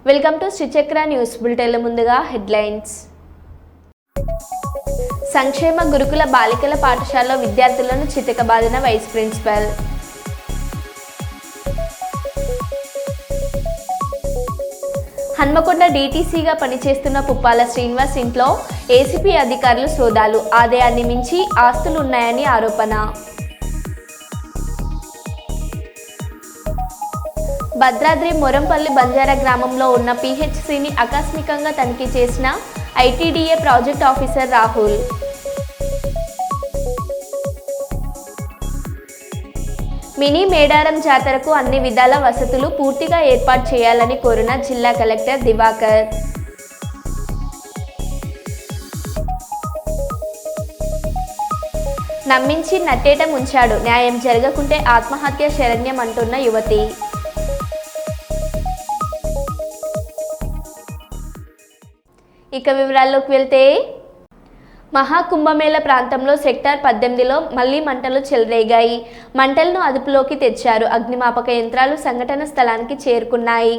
Welcome to Sri Chakra news బులెటిన్ల ముందుగా headlines. సంక్షేమ గురుకుల బాలికల పాఠశాలలో విద్యార్థులను చితకబాదిన వైస్ ప్రిన్సిపల్. హన్మకొండ డీటీసీగా పనిచేస్తున్న పుప్పాల శ్రీనివాస్ ఇంట్లో ఏసీపీ అధికారులు సోదాలు. ఆదాయాన్ని మించి ఆస్తులు ఉన్నాయని ఆరోపణ. భద్రాద్రి మొరంపల్లి బంజారా గ్రామంలో ఉన్న పీహెచ్సీని ఆకస్మికంగా తనిఖీ చేసిన ITDA project officer Rahul. Mini Medaram జాతరకు అన్ని విధాల వసతులు పూర్తిగా ఏర్పాటు చేయాలని కోరిన జిల్లా కలెక్టర్ దివాకర్. నమ్మించి నట్టేట ముంచాడు, న్యాయం జరగకుంటే ఆత్మహత్య శరణ్యం అంటున్న యువతి. ఇక వివరాల్లోకి వెళ్తే, మహాకుంభమేళ ప్రాంతంలో సెక్టార్ 18లో మళ్లీ మంటలు చెలరేగాయి. మంటలను అదుపులోకి తెచ్చారు. అగ్నిమాపక యంత్రాలు సంఘటన స్థలానికి చేరుకున్నాయి.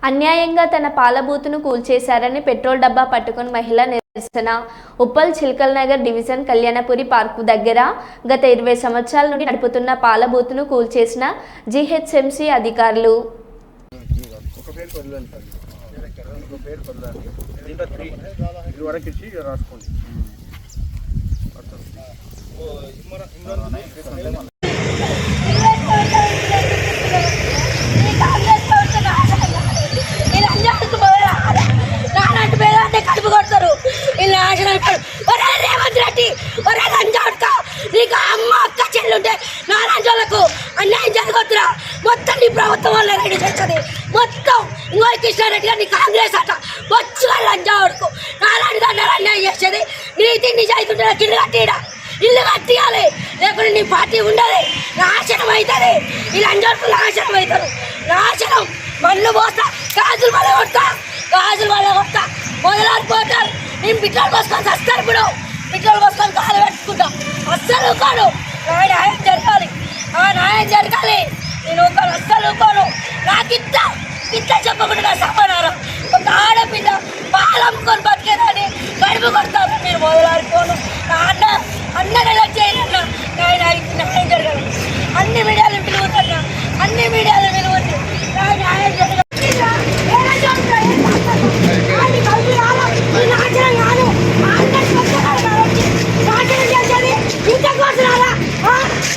అన్యాయంగా తన పాల బూతును కూల్చేశారని పెట్రోల్ డబ్బా పట్టుకుని మహిళ నిరసన. ఉప్పల్ చిల్కల్ నగర్ డివిజన్ కళ్యాణపురి పార్కు దగ్గర గత 20 సంవత్సరాల నుండి నడుపుతున్న పాల బూతును కూల్చేసిన జీహెచ్ఎంసీ అధికారులు. కడుపు కొడతారు ఇలా రేవంత్ రెడ్డి నీకు అమ్మ అక్క చెల్లుంటే నా రాజ్యాలకు అన్యాయం జరగొద్దురా. మొత్తం నీ ప్రభుత్వం వల్ల రెడీ చేస్తుంది. మొత్తం ఇంకో కృష్ణారెడ్డి గారు నీ కాంగ్రెస్ అట వచ్చుగా లంజావుడుకు నాలాంటి దాన్ని అన్యాయం చేసేది. నీతి నిజాయితీ ఉంటే నాకు ఇల్లు కట్టియాలి, లేకుంటే నీ పార్టీ ఉండదు, నాశనం అవుతుంది. ఈ లంజావుడుకు నాశనం అవుతారు. నాశనం మళ్ళీ పోస్తా, గాజులు మళ్ళీ కొడతా, మొదలాడిపోతారు. నేను పెట్రోల్ పోసుకొని వస్తాను. ఇప్పుడు పెట్రోల్ పోసుకొని కాలు పెట్టుకుంటాం. అస్సలు కాను, న్యాయం జరగాలి, న్యాయం జరగాలి. నేను అస్సలు కాను. నాకు ఇంత చెప్పకుండా నా సమాధానం. ఒక ఆడపిల్ల పాలు అమ్ముకొని బతికేదాన్ని గడుపు కొడతాను. మీరు మొదలాడిపోను. నా అన్నగా చేయాలన్నా న్యాయం జరగాలి. అన్ని మీడియాలు పిలువుతున్నా, అన్ని మీడియాలు పిలువుతుంది. న్యాయం జరగాలి.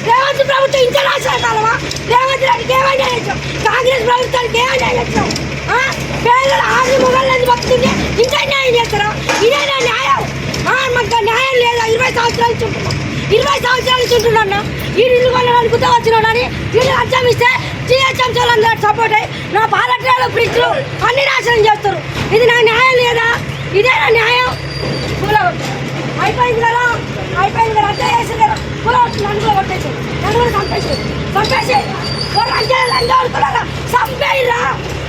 రేవంత్ ప్రభుత్వం ఇంకా నాశనం కాలమా? రేవంత్ రెడ్డికి ఏమైనా చేసాం, కాంగ్రెస్ ప్రభుత్వానికి ఏమైనా చేసాం? పేదల ఆరు మొగళ్ళని బతుకుంటే ఇంకా న్యాయం చేస్తారా? ఇదేనా న్యాయం? మాకు న్యాయం లేదా? 20 సంవత్సరాలు చుంటున్నా ఈ ఇల్లు కొనడానికి గుర్తు వచ్చినాడని వీళ్ళు అర్థం ఇస్తే జిహెచ్ఎంసీ వాళ్ళందరూ సపోర్ట్ అయ్యి నా పాలట్రాలు ఫ్రిడ్జ్లు అన్ని నాశనం చేస్తారు. ఇది నా న్యాయం లేదా? ఇదేనా న్యాయం? అయిపోయింది కదా అంతే చేసి కదా నన్ను కూడా కొట్టేసి నన్ను కూడా చంపేసి చంపేయరా.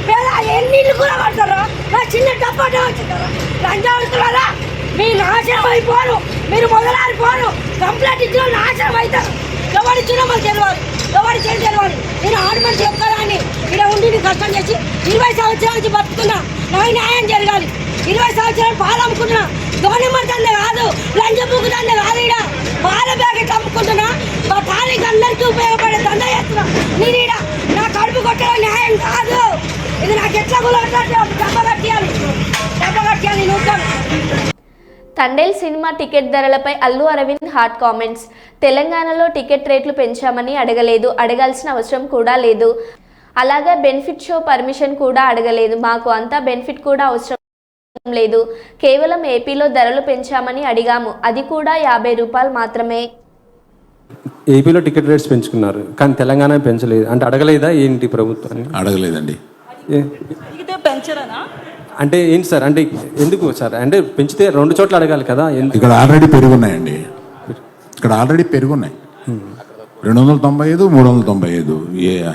పేద ఎన్ని ఇల్లు కూడా పడతారా? నా చిన్న టపాటా వచ్చింటారా? లంజా ఉడుతున్నారా? మీ నాశనం అయిపోరు, మీరు మొదలాడిపోరు. కంప్లైంట్ ఇచ్చిన నాశనం అవుతారు. ఎవరి ఇచ్చినా మాకు తెలియాలి, ఎవరి చేసి తెలియాలి. నేను ఆర్మెంట్ చెప్తారా అని ఇక్కడ ఉండి నేను కష్టం చేసి 20 సంవత్సరాల నుంచి బతుకుతున్నా. నాకు న్యాయం జరగాలి. 20 సంవత్సరాలు పాలు అమ్ముకున్నా, గవర్నమెంట్ దండ కాదు, లంచ బుక్ దండ కాదు. ఈడ పాల ప్యాకెట్ అమ్ముకుంటున్నా, మా తాళికి అందరికీ ఉపయోగపడే దండ చేస్తున్నా. నేను ఈడ నా కడుపు కొట్టడం న్యాయం కాదు. ఇది నాకు ఎట్లా డబ్బ కట్టియాలి నూకం. తండేల్ సినిమా టికెట్ ధరలపై అల్లు అరవింద్ హాట్ కామెంట్స్. తెలంగాణలో టికెట్ రేట్లు పెంచామని అడగలేదు, అడగాల్సిన అవసరం కూడా లేదు. అలాగే బెనిఫిట్ షో పర్మిషన్ కూడా అడగలేదు. మాకు అంతా బెనిఫిట్ కూడా అవసరం లేదు. కేవలం ఏపీలో ధరలు పెంచామని అడిగాము, అది కూడా 50 రూపాయలు మాత్రమే. ఏపీలో టికెట్ రేట్స్ పెంచుకున్నారు కానీ తెలంగాణ పెంచలేదు అంటే అడగలేదా ఏంటి ప్రభుత్వాన్ని? అడగలేదండి. అంటే ఏంటి సార్, అంటే ఎందుకు సార్, అంటే పెంచితే 2 చోట్ల అడగాలి కదా. ఇక్కడ ఆల్రెడీ పెరుగున్నాయండి, ఇక్కడ ఆల్రెడీ పెరుగున్నాయి 295, 395.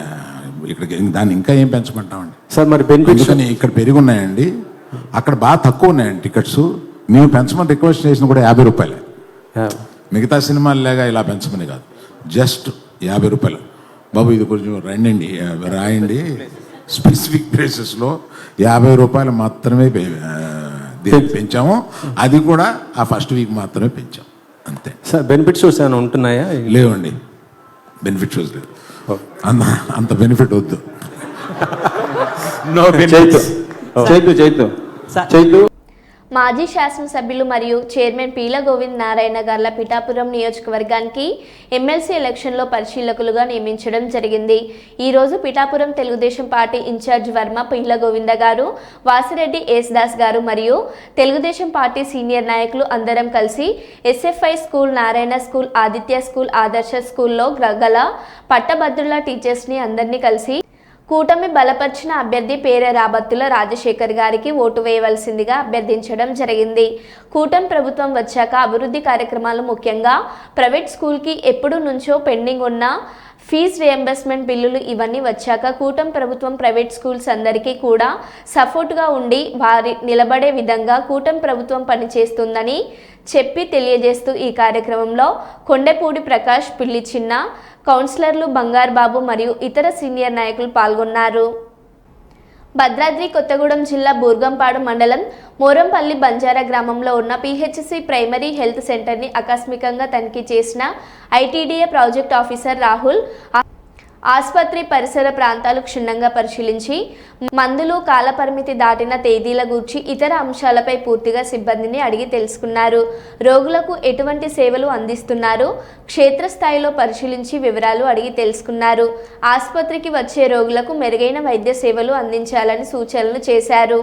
ఇక్కడికి దాన్ని ఇంకా ఏం పెంచమంటామండి సార్? మరి బెనిఫిట్స్ ఇక్కడ పెరుగున్నాయండి, అక్కడ బాగా తక్కువ ఉన్నాయండి టికెట్స్. మేము పెంచమని రిక్వెస్ట్ చేసిన కూడా 50 రూపాయలే. మిగతా సినిమాలు లేగా ఇలా పెంచమని కాదు, జస్ట్ 50 రూపాయలు. బాబు ఇది కొంచెం రండి రాయండి, స్పెసిఫిక్ ప్లేసెస్లో 50 రూపాయలు మాత్రమే పెంచాము. అది కూడా ఆ ఫస్ట్ వీక్ మాత్రమే పెంచాం, అంతే. సార్ బెనిఫిట్ షోస్ ఏమైనా ఉంటున్నాయా? లేవండి, బెనిఫిట్ షోస్ లేదు. అంత బెనిఫిట్ వద్దు. మాజీ శాసనసభ్యులు మరియు చైర్మన్ పీల గోవింద్ నారాయణ గార్ల పిఠాపురం నియోజకవర్గానికి ఎమ్మెల్సీ ఎలక్షన్లో పరిశీలకులుగా నియమించడం జరిగింది. ఈరోజు పిఠాపురం తెలుగుదేశం పార్టీ ఇన్ఛార్జ్ వర్మ పీల గోవింద గారు, వాసిరెడ్డి యేసుదాస్ గారు మరియు తెలుగుదేశం పార్టీ సీనియర్ నాయకులు అందరం కలిసి SFI school, Narayana school, Aditya school, ఆదర్శ స్కూల్లో గల పట్టభద్రుల టీచర్స్ని అందరినీ కలిసి కూటమి బలపరిచిన అభ్యర్థి పేర రాబత్తుల రాజశేఖర్ గారికి ఓటు వేయవలసిందిగా అభ్యర్థించడం జరిగింది. కూటమి ప్రభుత్వం వచ్చాక అభివృద్ధి కార్యక్రమాలు, ముఖ్యంగా ప్రైవేట్ స్కూల్కి ఎప్పుడు నుంచో పెండింగ్ ఉన్న ఫీజు రియంబర్స్మెంట్ బిల్లులు ఇవన్నీ వచ్చాక కూటమి ప్రభుత్వం ప్రైవేట్ స్కూల్స్ అందరికీ కూడా సపోర్ట్గా ఉండి వారి నిలబడే విధంగా కూటమి ప్రభుత్వం పనిచేస్తుందని చెప్పి తెలియజేస్తూ ఈ కార్యక్రమంలో కొండపూడి ప్రకాష్, పిల్లి చిన్న, కౌన్సిలర్లు బంగారు బాబు మరియు ఇతర సీనియర్ నాయకులు పాల్గొన్నారు. భద్రాద్రి కొత్తగూడెం జిల్లా బూర్గంపాడు మండలం మోరంపల్లి బంజారా గ్రామంలో ఉన్న పిహెచ్సి ప్రైమరీ హెల్త్ సెంటర్ని ఆకస్మికంగా తనిఖీ చేసిన ఐటీడీఏ ప్రాజెక్ట్ ఆఫీసర్ రాహుల్ ఆసుపత్రి పరిసర ప్రాంతాలు క్షుణ్ణంగా పరిశీలించి మందులు, కాలపరిమితి దాటిన తేదీల గూర్చి ఇతర అంశాలపై పూర్తిగా సిబ్బందిని అడిగి తెలుసుకున్నారు. రోగులకు ఎటువంటి సేవలు అందిస్తున్నారు, క్షేత్రస్థాయిలో పరిశీలించి వివరాలు అడిగి తెలుసుకున్నారు. ఆసుపత్రికి వచ్చే రోగులకు మెరుగైన వైద్య సేవలు అందించాలని సూచనలు చేశారు.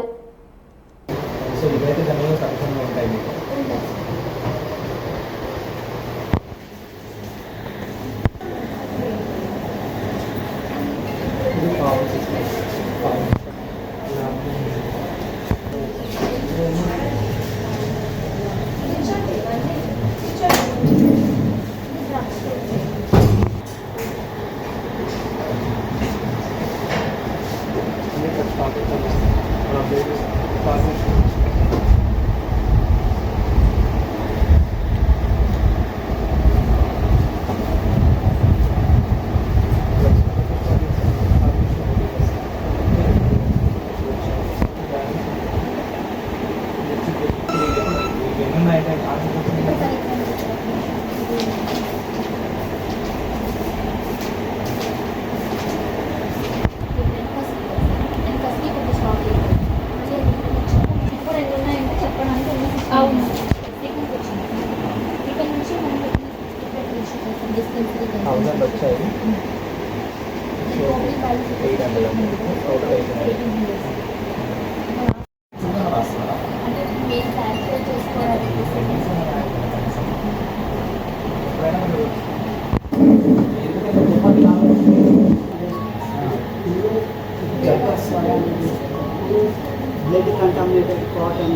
blood contaminated cotton,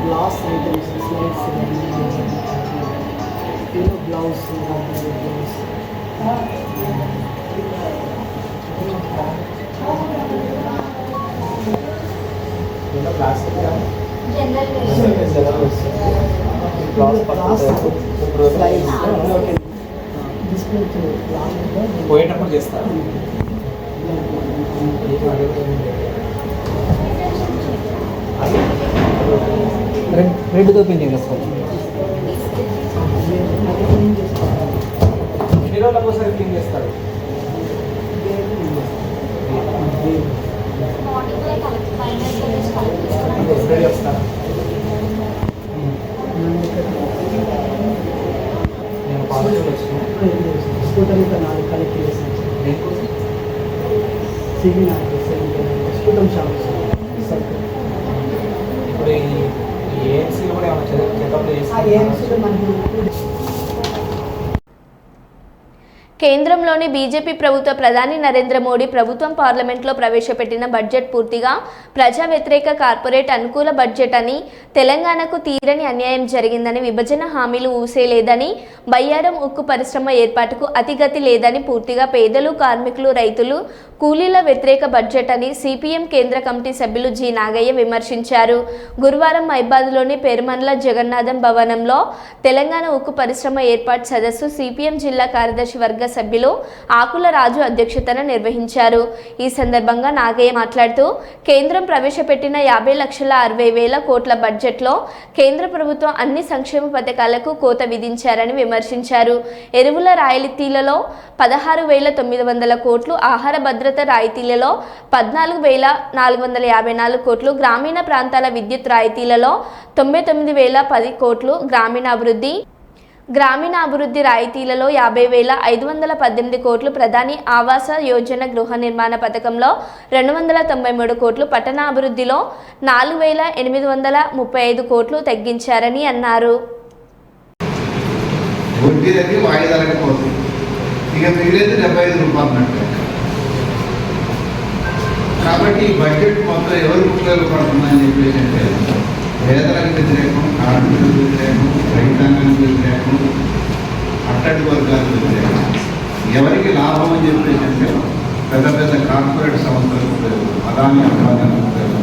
glass items, slides, gloves, plastic పోయేటప్పుడు చేస్తారు. రెడ్తో పెయింటింగ్ వేసుకోవాలి. ఎన్ని రోజులకు ఒకసారి క్లీన్ చేస్తారు? రెడీ వస్తారా? నేను పాజిటివ్ వచ్చిన స్కూటర్ ఇంకా 4 కలెక్ట్ చేస్తాను సార్. సివి నాకు స్కూటర్ షాప్ సార్. ఇప్పుడు ఈ ఏఎంసీలో కూడా ఏమైనా చెకప్లు చేసి కేంద్రంలోని బీజేపీ ప్రభుత్వ ప్రధాని నరేంద్ర మోడీ ప్రభుత్వం పార్లమెంట్లో ప్రవేశపెట్టిన బడ్జెట్ పూర్తిగా ప్రజా వ్యతిరేక కార్పొరేట్ అనుకూల బడ్జెట్ అని, తెలంగాణకు తీరని అన్యాయం జరిగిందని, విభజన హామీలు ఊసేలేదని, బయ్యారం ఉక్కు పరిశ్రమ ఏర్పాటుకు అతిగతి లేదని, పూర్తిగా పేదలు, కార్మికులు, రైతులు, కూలీల వ్యతిరేక బడ్జెట్ అని సిపిఎం కేంద్ర కమిటీ సభ్యులు జి నాగయ్య విమర్శించారు. గురువారం మైబాద్లోని పెరుమన్ల జగన్నాథం భవనంలో తెలంగాణ ఉక్కు పరిశ్రమ ఏర్పాటు సదస్సు సిపిఎం జిల్లా కార్యదర్శి వర్గ సభ్యులు ఆకుల రాజు అధ్యక్షతన నిర్వహించారు. ఈ సందర్భంగా నాగయ్య మాట్లాడుతూ కేంద్రం ప్రవేశపెట్టిన 50,60,000 కోట్ల బడ్జెట్లో కేంద్ర ప్రభుత్వం అన్ని సంక్షేమ పథకాలకు కోత విధించారని విమర్శించారు. ఎరువుల రాయితీలలో 16,900 కోట్లు, ఆహార భద్రత రాయితీలలో 14,454 కోట్లు, గ్రామీణ ప్రాంతాల విద్యుత్ రాయితీలలో 99,010 కోట్లు, గ్రామీణాభివృద్ధి రాయితీలలో 50,518 కోట్లు, ప్రధాని ఆవాస యోజన గృహ నిర్మాణ పథకంలో 293 కోట్లు, పట్టణాభివృద్ధిలో 4,835 కోట్లు తగ్గించారని అన్నారు. కాబట్టి బడ్జెట్ మొత్తం ఎవరికి ఉపయోగపడుతుందని చెప్పేసి అంటే పేదలకు వ్యతిరేకం, కార్మికులకు వ్యతిరేకం, రైతాంగానికి వ్యతిరేకం, అట్టడి వర్గాలకు వ్యతిరేకం. ఎవరికి లాభం అని చెప్పేసి అంటే పెద్ద పెద్ద కార్పొరేట్ సంస్థలకు ఉపయోగం, అదాని అంబానీ ఉపయోగం.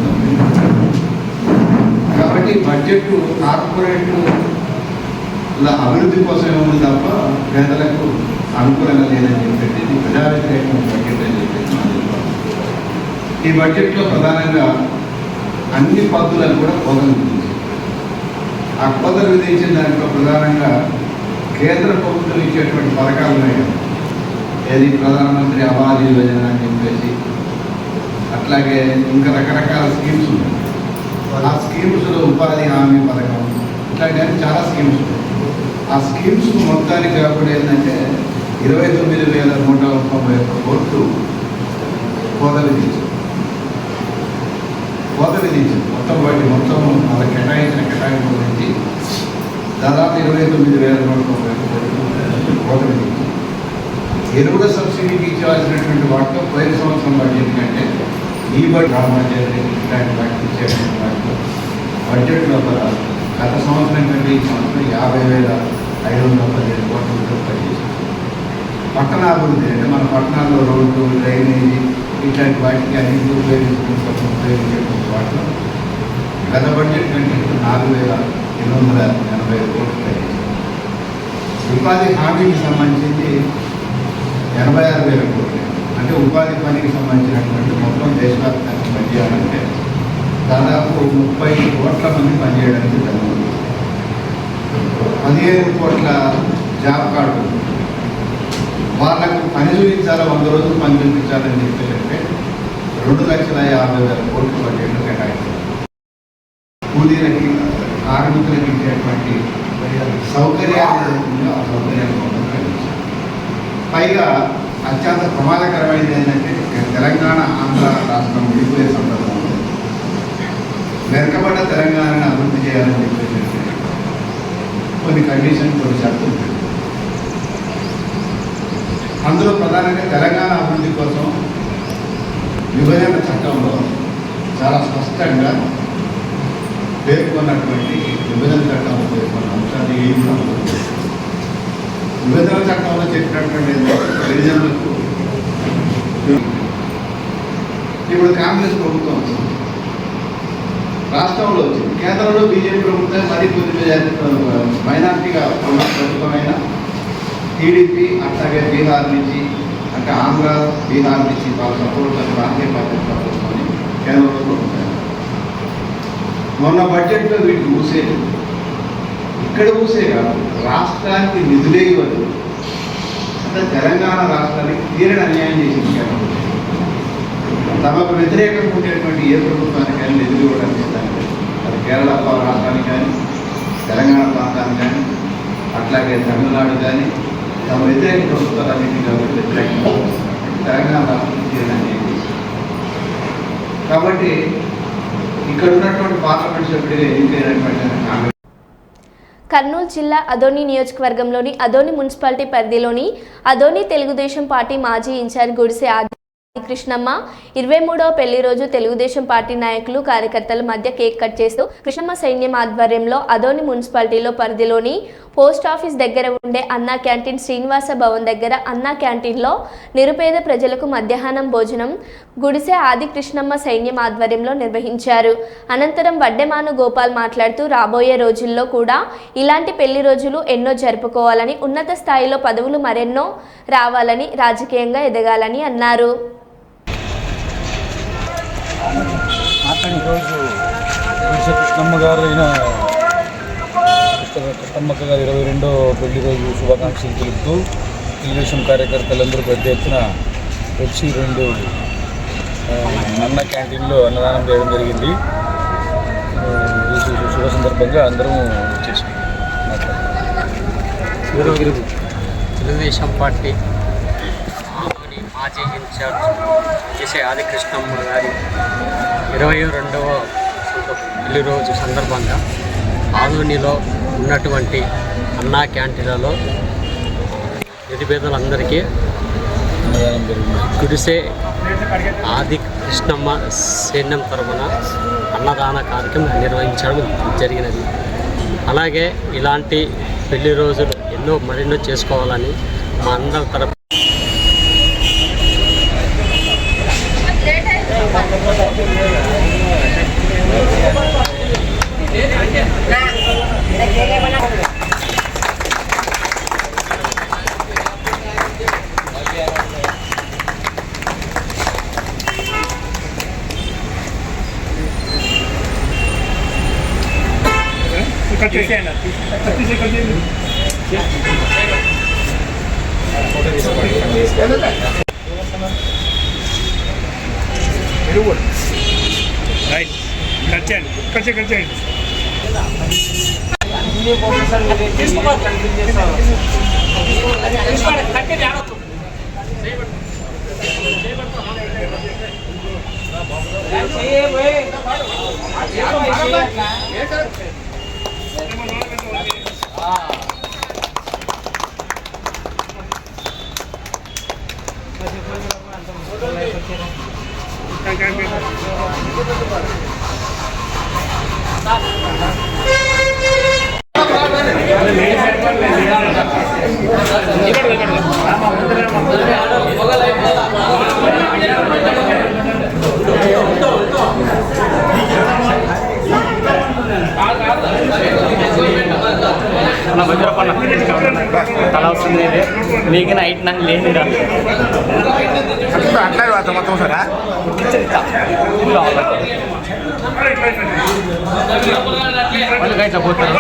కాబట్టి బడ్జెట్ కార్పొరేట్ అభివృద్ధి కోసమే ఉంది తప్ప పేదలకు అనుకూలంగా లేదని చెప్పేసి ఇది ప్రజా వ్యతిరేకం బడ్జెట్ అని చెప్పేసి ఈ బడ్జెట్లో ప్రధానంగా అన్ని పద్ధతులను కూడా కోతలు విధించారు. ఆ కోతలు విధించిన దాంట్లో ప్రధానంగా కేంద్ర ప్రభుత్వం ఇచ్చేటువంటి పథకాలు ఉన్నాయి కదా, ఏది ప్రధానమంత్రి ఆవాస్ యోజన అని చెప్పేసి, అట్లాగే ఇంకా రకరకాల స్కీమ్స్ ఉన్నాయి. ఆ స్కీమ్స్లో ఉపాధి హామీ పథకం, ఇట్లాంటి చాలా స్కీమ్స్ ఉన్నాయి. ఆ స్కీమ్స్ మొత్తానికి కాకుండా ఏంటంటే 29,191 కోట్లు కోత విధించారు. మొత్తం వాటి మొత్తం వాళ్ళకి కేటాయించిన కేటాయింపు గురించి దాదాపు 29,191 కోట్లు కోత విధించారు. ఎరువుల సబ్సిడీకి ఇచ్చాల్సినటువంటి వాటిలో పోయిన సంవత్సరం బడ్జెట్ కంటే ఈ బడ్జెట్ ఇట్లాంటి వాటికి ఇచ్చేటువంటి వాటిలో బడ్జెట్ లోపల గత సంవత్సరం కంటే ఈ సంవత్సరం 50,517 కోట్ల రూపాయలు చేశారు. పట్టణాభివృద్ధి అంటే మన పట్టణాల్లో రోడ్లు, డ్రైనేజీ ఇట్లాంటి వాటికి అన్నింటి ఉపయోగించేటువంటి వాటిలో గత బడ్జెట్ కంటే 4,880 కోట్లు తగ్గించారు. ఉపాధి హామీకి సంబంధించి 86,000 కోట్లు, అంటే ఉపాధి పనికి సంబంధించినటువంటి మొత్తం దేశవ్యాప్తంగా పనిచేయాలంటే దాదాపు 30 కోట్ల మంది పనిచేయడానికి జరుగుతుంది. 15 కోట్ల జాబ్ కార్డు వాళ్ళకు పని చూపించాలా, 100 రోజులు పని చూపించాలని చెప్పేటంటే 2,50,000 కోట్లు బడ్జెట్లు కేటాయించారు. కూలీలకి, కార్మికులకి ఇచ్చేటువంటి సౌకర్యాలు ఆ సౌకర్యాలు కలిగించారు. పైగా అత్యంత ప్రమాదకరమైనది ఏంటంటే తెలంగాణ ఆంధ్ర రాష్ట్రం విడిపోయే సందర్భంలో వెనుకబడ్డ తెలంగాణను అభివృద్ధి చేయాలని చెప్పేసి కొన్ని కండిషన్, కొన్ని షరతులు. అందులో ప్రధానంగా తెలంగాణ అభివృద్ధి కోసం విభజన చట్టంలో చాలా స్పష్టంగా పేర్కొన్నటువంటి విభజన చట్టంలో పేర్కొన్న అంశాలు ఏమి కూడా విభజన చట్టంలో చెప్పినటువంటి గిరిజనులకు ఇప్పుడు కాంగ్రెస్ ప్రభుత్వం వచ్చింది, రాష్ట్రంలో వచ్చింది, కేంద్రంలో బీజేపీ ప్రభుత్వం మరీ కొద్ది మైనార్టీగా ఉన్న ప్రభుత్వమైన టీడీపీ, అట్లాగే బీహార్ నుంచి, అంటే ఆంధ్ర బీహార్ నుంచి వాళ్ళ సపోర్ట్ ప్రాంతీయ పార్టీ ప్రభుత్వాన్ని కేంద్రంలో ప్రభుత్వం. మొన్న బడ్జెట్లో వీటిని ఊసేది, ఇక్కడ ఊసే కాదు, రాష్ట్రానికి నిధులే ఇవ్వదు. అంటే తెలంగాణ రాష్ట్రానికి తీరని అన్యాయం చేసింది కేంద్రం. తమకు వ్యతిరేకంగా ఉండేటువంటి ఏ ప్రభుత్వానికి కానీ నిధులు ఇవ్వడానికి ఇస్తాను, అది కేరళ రాష్ట్రానికి కానీ, తెలంగాణ ప్రాంతానికి కానీ, అట్లాగే తమిళనాడు కానీ, తమ వ్యతిరేక ప్రభుత్వాలన్నింటినీ కాబట్టి వ్యతిరేకంగా తెలంగాణ రాష్ట్రానికి తీరని అన్యాయం చేసింది. కాబట్టి ఇక్కడ ఉన్నటువంటి పార్లమెంట్ సభ్యుడిగా ఎన్నికైనటువంటి కాంగ్రెస్ కర్నూలు జిల్లా అదోని నియోజకవర్గంలోని అదోని మున్సిపాలిటీ పరిధిలోని అదోని తెలుగుదేశం పార్టీ మాజీ ఇన్ఛార్జ్ గుడిసె ఆది కృష్ణమ్మ 23వ పెళ్లి రోజు తెలుగుదేశం పార్టీ నాయకులు కార్యకర్తల మధ్య కేక్ కట్ చేస్తూ కృష్ణమ్మ సైన్యం ఆధ్వర్యంలో అదోని మున్సిపాలిటీలో పరిధిలోని పోస్ట్ ఆఫీస్ దగ్గర ఉండే అన్నా క్యాంటీన్ శ్రీనివాస భవన్ దగ్గర అన్నా క్యాంటీన్లో నిరుపేద ప్రజలకు మధ్యాహ్నం భోజనం గుడిసె ఆది కృష్ణమ్మ సైన్యం ఆధ్వర్యంలో నిర్వహించారు. అనంతరం వడ్డెమాను గోపాల్ మాట్లాడుతూ రాబోయే రోజుల్లో కూడా ఇలాంటి పెళ్లి రోజులు ఎన్నో జరుపుకోవాలని, ఉన్నత స్థాయిలో పదవులు మరెన్నో రావాలని, రాజకీయంగా ఎదగాలని అన్నారు. ఈరోజు కృష్ణమ్మ గారు కృష్ణమ్మక్క గారు 22వ పెళ్లి రోజు శుభాకాంక్షలు తెలుపుతూ తెలుగుదేశం కార్యకర్తలందరూ పెద్ద ఎత్తున వచ్చి 2 అన్న క్యాంటీన్లో అన్నదానం చేయడం జరిగింది. ఈ శుభ సందర్భంగా అందరం చేసాం. తెలుగుదేశం పార్టీ మాజీ ఇన్ఛార్జ్ చేసే ఆది కృష్ణమ్మ గారి 22వ పెళ్లి రోజు సందర్భంగా ఆదోనిలో ఉన్నటువంటి అన్నా క్యాంటీన్లలో నిరుపేదలందరికీ గుడిసె ఆది కృష్ణమ్మ సైన్యం తరపున అన్నదాన కార్యక్రమం నిర్వహించడం జరిగినది. అలాగే ఇలాంటి పెళ్లి రోజులు మరెన్నో చేసుకోవాలని మా అందరి తరపు తల వస్తుంది నీకు నైట్ నాకు లేదు అట్లా మొత్తం సరే ఇట్లా పోతారు.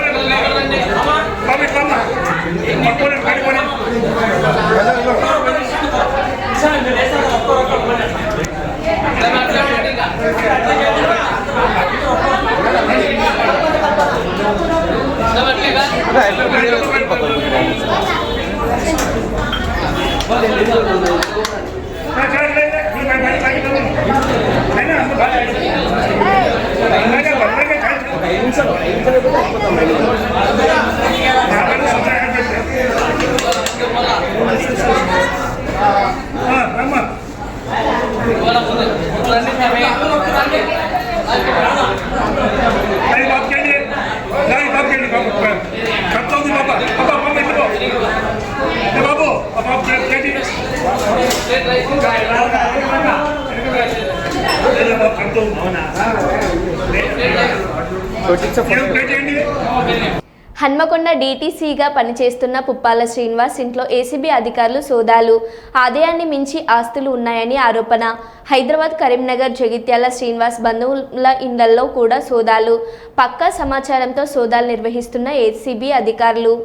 హన్మకొండ డీటీసీగా పనిచేస్తున్న పుప్పాల శ్రీనివాస్ ఇంట్లో ఏసీబీ అధికారులు సోదాలు. ఆదాయాన్ని మించి ఆస్తులు ఉన్నాయని ఆరోపణ. హైదరాబాద్, కరీంనగర్, జగిత్యాల శ్రీనివాస్ బంధువుల ఇళ్లలో కూడా సోదాలు. పక్కా సమాచారంతో సోదాలు నిర్వహిస్తున్న ఏసీబీ అధికారులు.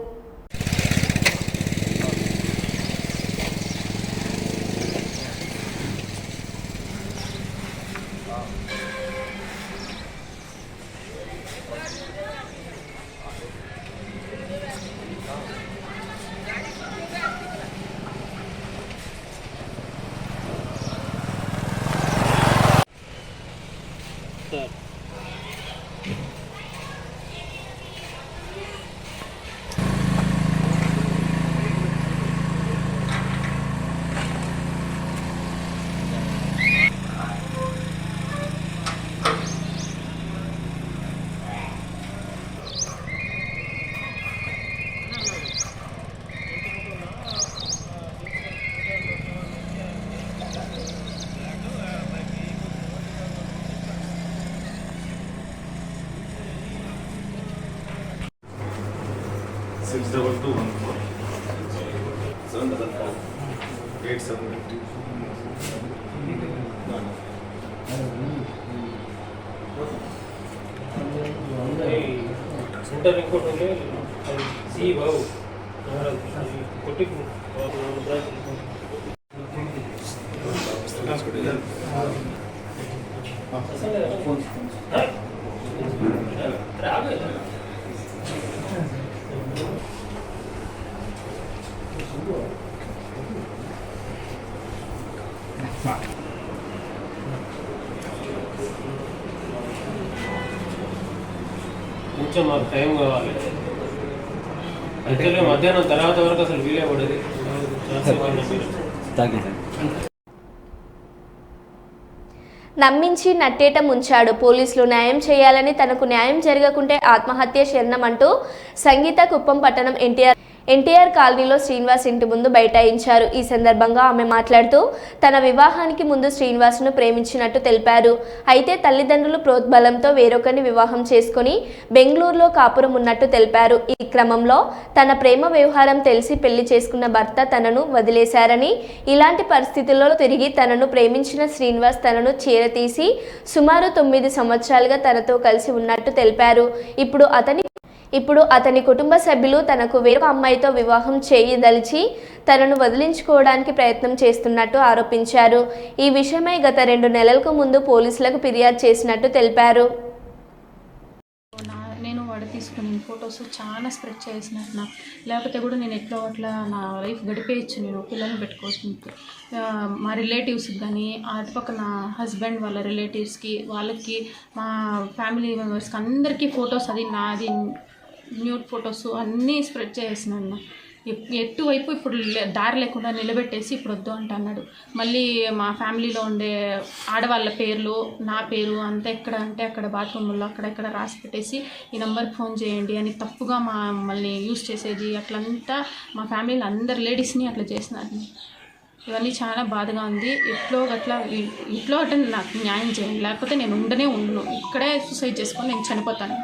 కొంచెం మాకు టైం కావాలి. అయితే మధ్యాహ్నం తర్వాత వరకు అసలు వీలే పడేది. నమ్మించి నట్టేట ముంచాడు. పోలీసులు న్యాయం చేయాలని, తనకు న్యాయం జరగకుంటే ఆత్మహత్య శరణమంటూ సంగీత కుప్పం పట్టణం ఎన్టీఆర్ కాలనీలో శ్రీనివాస్ ఇంటి ముందు బైఠాయించారు. ఈ సందర్భంగా ఆమె మాట్లాడుతూ తన వివాహానికి ముందు శ్రీనివాస్ను ప్రేమించినట్టు తెలిపారు. అయితే తల్లిదండ్రులు ప్రోద్బలంతో వేరొకరిని వివాహం చేసుకుని బెంగళూరులో కాపురం ఉన్నట్టు తెలిపారు. ఈ క్రమంలో తన ప్రేమ వ్యవహారం తెలిసి పెళ్లి చేసుకున్న భర్త తనను వదిలేశారని, ఇలాంటి పరిస్థితుల్లో తిరిగి తనను ప్రేమించిన శ్రీనివాస్ తనను చేరతీసి సుమారు 9 సంవత్సరాలుగా తనతో కలిసి ఉన్నట్టు తెలిపారు. ఇప్పుడు అతని కుటుంబ సభ్యులు తనకు వేరొక అమ్మాయితో వివాహం చేయదలిచి తనను వదిలించుకోవడానికి ప్రయత్నం చేస్తున్నట్టు ఆరోపించారు. ఈ విషయమై గత 2 నెలలకు ముందు పోలీసులకు ఫిర్యాదు చేసినట్టు తెలిపారు. నేను వాడు తీసుకుని ఫొటోస్ చాలా స్ప్రెడ్ చేసినట్టు, లేకపోతే కూడా నేను ఎట్లా అట్లా నా లైఫ్ గడిపేయచ్చు, నేను పిల్లల్ని పెట్టుకోవచ్చు. మా రిలేటివ్స్కి కానీ, అటుపక్క నా హస్బెండ్ వాళ్ళ రిలేటివ్స్కి, వాళ్ళకి, మా ఫ్యామిలీ మెంబర్స్కి అందరికీ ఫొటోస్ అది నాది న్యూడ్ ఫొటోస్ అన్నీ స్ప్రెడ్ చేసినాను. ఎటువైపు ఇప్పుడు దారి లేకుండా నిలబెట్టేసి ఇప్పుడు వద్దు అంటున్నాడు. మళ్ళీ మా ఫ్యామిలీలో ఉండే ఆడవాళ్ళ పేర్లు, నా పేరు అంతా ఎక్కడ అంటే అక్కడ బాత్రూంలో అక్కడెక్కడ రాసి పెట్టేసి ఈ నెంబర్కి ఫోన్ చేయండి అని తప్పుగా మమ్మల్ని యూజ్ చేసేది. అట్లంతా మా ఫ్యామిలీలో అందరు లేడీస్ని అట్లా చేసినారు. ఇవన్నీ చాలా బాధగా ఉంది. ఇట్లో అట్లా నాకు న్యాయం చేయండి, లేకపోతే నేను ఉండను, ఇక్కడే సూసైడ్ చేసుకొని నేను చనిపోతాను.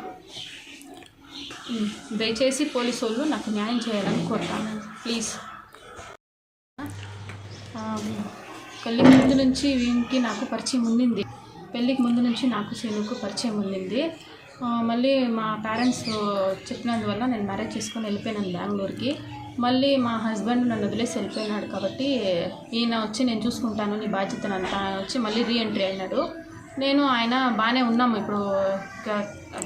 దయచేసి పోలీసు వాళ్ళు నాకు న్యాయం చేయాలని కోరుతాను, ప్లీజ్. పెళ్ళికి ముందు నుంచి వీనికి నాకు పరిచయం ఉండింది. పెళ్ళికి ముందు నుంచి నాకు సీనుకు పరిచయం ఉండింది. మళ్ళీ మా పేరెంట్స్ చెప్పినందువల్ల నేను మ్యారేజ్ చేసుకొని వెళ్ళిపోయినాను బెంగళూరుకి. మళ్ళీ మా హస్బెండ్ నన్ను వదిలేసి వెళ్ళిపోయినాడు కాబట్టి ఈయన వచ్చి నేను చూసుకుంటాను, నీ బాధ్యతనంతా వచ్చి మళ్ళీ రీఎంట్రీ అయినాడు. నేను ఆయన బాగానే ఉన్నాము. ఇప్పుడు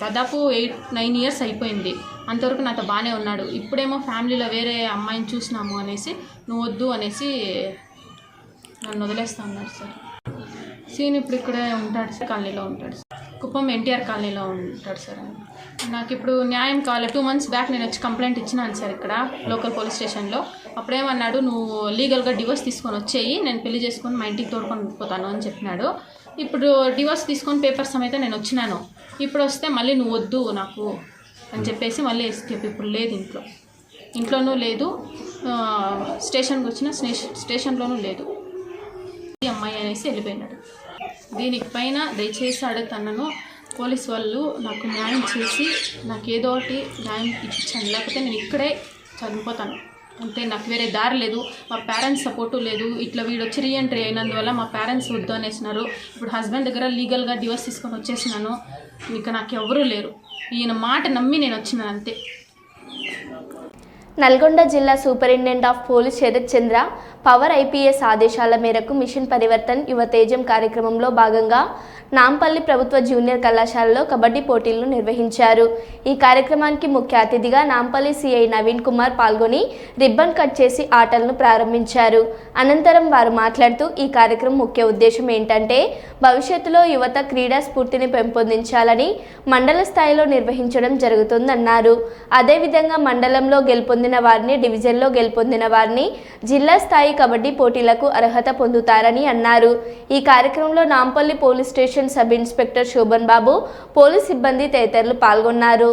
దాదాపు 8-9 ఇయర్స్ అయిపోయింది. అంతవరకు నాతో బాగానే ఉన్నాడు. ఇప్పుడేమో ఫ్యామిలీలో వేరే అమ్మాయిని చూసినాము అనేసి నువ్వు వద్దు అనేసి నన్ను వదిలేస్తా ఉన్నాడు సార్. సీన్ ఇప్పుడు ఇక్కడే ఉంటాడు సార్, కాలనీలో ఉంటాడు సార్, కుప్పం ఎన్టీఆర్ కాలనీలో ఉంటాడు సార్. నాకు ఇప్పుడు న్యాయం కావాలి. 2 months బ్యాక్ నేను వచ్చి కంప్లైంట్ ఇచ్చినాను సార్ ఇక్కడ లోకల్ పోలీస్ స్టేషన్లో. అప్పుడేమన్నాడు, నువ్వు లీగల్గా డివోర్స్ తీసుకొని వచ్చేయి, నేను పెళ్లి చేసుకొని మా ఇంటికి తోడుకొని పోతాను అని చెప్పినాడు. ఇప్పుడు డివోర్స్ తీసుకొని పేపర్స్ సమేత నేను వచ్చినాను. ఇప్పుడు వస్తే మళ్ళీ నువ్వు వద్దు నాకు అని చెప్పేసి మళ్ళీ ఎస్కేప్. ఇప్పుడు లేదు, ఇంట్లోనూ లేదు, స్టేషన్కి వచ్చిన స్టేషన్లోనూ లేదు. ఈ అమ్మాయి అనేసి వెళ్ళిపోయినాడు. దీనికి పైన దయచేసి అడుగుతున్నాను, పోలీస్ వాళ్ళు నాకు న్యాయం చేసి నాకు ఏదో ఒకటి న్యాయం ఇప్పించండి, లేకపోతే నేను ఇక్కడే చనిపోతాను అంతే. నాకు వేరే దారి లేదు. మా పేరెంట్స్ సపోర్టు లేదు. ఇట్లా వీడు వచ్చి రీఎంట్రీ అయినందువల్ల మా పేరెంట్స్ వద్దు అనేసినారు. ఇప్పుడు హస్బెండ్ దగ్గర లీగల్గా డివోర్స్ తీసుకొని వచ్చేసినాను. ఇంకా నాకు ఎవరూ లేరు. ఈయన మాట నమ్మి నేను వచ్చినాను అంతే. నల్గొండ జిల్లా superintendent of police Sharath Chandra Pawar IPS ఆదేశాల మేరకు మిషన్ పరివర్తన్ యువ తేజం కార్యక్రమంలో భాగంగా నాంపల్లి ప్రభుత్వ జూనియర్ కళాశాలలో కబడ్డీ పోటీలను నిర్వహించారు. ఈ కార్యక్రమానికి ముఖ్య అతిథిగా నాంపల్లి సిఐ నవీన్ కుమార్ పాల్గొని రిబ్బన్ కట్ చేసి ఆటలను ప్రారంభించారు. అనంతరం వారు మాట్లాడుతూ ఈ కార్యక్రమం ముఖ్య ఉద్దేశం ఏంటంటే భవిష్యత్తులో యువత క్రీడా స్ఫూర్తిని పెంపొందించాలని మండల స్థాయిలో నిర్వహించడం జరుగుతుందన్నారు. అదేవిధంగా మండలంలో గెలుపొందిన వారిని, డివిజన్లో గెలుపొందిన వారిని జిల్లా స్థాయి కబడ్డీ పోటీలకు అర్హత పొందుతారని అన్నారు. ఈ కార్యక్రమంలో Nampally police station sub inspector Shobhan Babu, police సిబ్బంది తదితరులు పాల్గొన్నారు.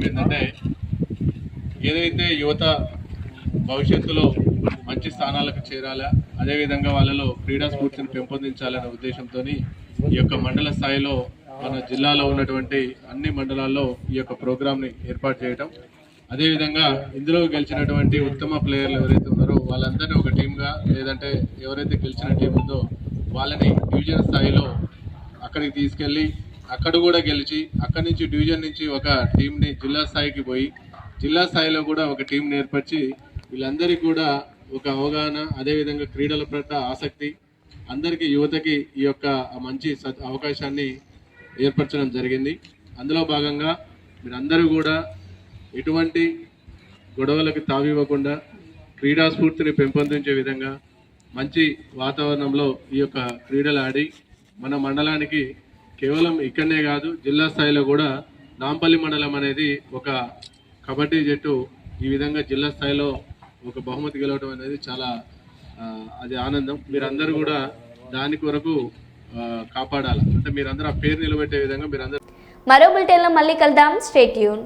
ఏంటంటే ఏదైతే యువత భవిష్యత్తులో మంచి స్థానాలకు చేరాలా, అదేవిధంగా వాళ్ళలో క్రీడా స్ఫూర్తిని పెంపొందించాలనే ఉద్దేశంతో ఈ యొక్క మండల స్థాయిలో మన జిల్లాలో ఉన్నటువంటి అన్ని మండలాల్లో ఈ యొక్క ప్రోగ్రామ్ని ఏర్పాటు చేయటం, అదేవిధంగా ఇందులో గెలిచినటువంటి ఉత్తమ ప్లేయర్లు ఎవరైతే ఉన్నారో వాళ్ళందరినీ ఒక టీమ్గా, లేదంటే ఎవరైతే గెలిచిన టీం ఉందో వాళ్ళని డివిజన్ స్థాయిలో అక్కడికి తీసుకెళ్ళి అక్కడ కూడా గెలిచి అక్కడి నుంచి డివిజన్ నుంచి ఒక టీంని జిల్లా స్థాయికి పోయి జిల్లా స్థాయిలో కూడా ఒక టీంని ఏర్పరిచి వీళ్ళందరికీ కూడా ఒక అవగాహన, అదేవిధంగా క్రీడల పట్ల ఆసక్తి, అందరికీ యువతకి ఈ యొక్క మంచి అవకాశాన్ని ఏర్పరచడం జరిగింది. అందులో భాగంగా మీరందరూ కూడా ఎటువంటి గొడవలకు తావివ్వకుండా క్రీడా స్ఫూర్తిని పెంపొందించే విధంగా మంచి వాతావరణంలో ఈ యొక్క క్రీడలు ఆడి మన మండలానికి కేవలం ఇక్కడనే కాదు జిల్లా స్థాయిలో కూడా నాంపల్లి మండలం అనేది ఒక కబడ్డీ జట్టు ఈ విధంగా జిల్లా స్థాయిలో ఒక బహుమతి గెలవడం అనేది చాలా అది ఆనందం. మీరందరూ కూడా దాని కొరకు కాపాడాలి. అంటే మీరందరూ ఆ పేరు నిలబెట్టే విధంగా మీరందరూ. మరో బులెటిన్లో మళ్ళీ కలుద్దాం. Stay tune.